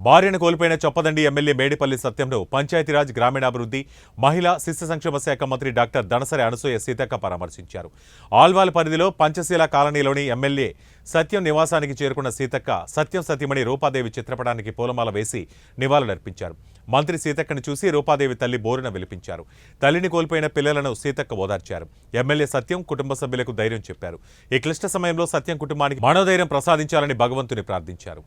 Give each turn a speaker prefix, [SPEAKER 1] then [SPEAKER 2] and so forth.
[SPEAKER 1] భార్యను కోల్పోయిన చొప్పదండి ఎమ్మెల్యే మేడిపల్లి సత్యంను పంచాయతీరాజ్ గ్రామీణాభివృద్ధి మహిళా శిశు సంక్షేమ శాఖ మంత్రి డాక్టర్ దనసరి అనసూయ సీతక్క పరామర్శించారు. ఆల్వాల్ పరిధిలో పంచశీల కాలనీలోని ఎమ్మెల్యే సత్యం నివాసానికి చేరుకున్న సీతక్క సత్యం సతీమణి రూపాదేవి చిత్రపటానికి పూలమాల వేసి నివాళులర్పించారు. మంత్రి సీతక్కను చూసి రూపాదేవి తల్లి బోరున విలిపించారు. తల్లిని కోల్పోయిన పిల్లలను సీతక్క ఓదార్చారు. ఎమ్మెల్యే సత్యం కుటుంబ సభ్యులకు ధైర్యం చెప్పారు. ఈ క్లిష్ట సమయంలో సత్యం కుటుంబానికి మనోధైర్యం ప్రసాదించాలని భగవంతుని ప్రార్థించారు.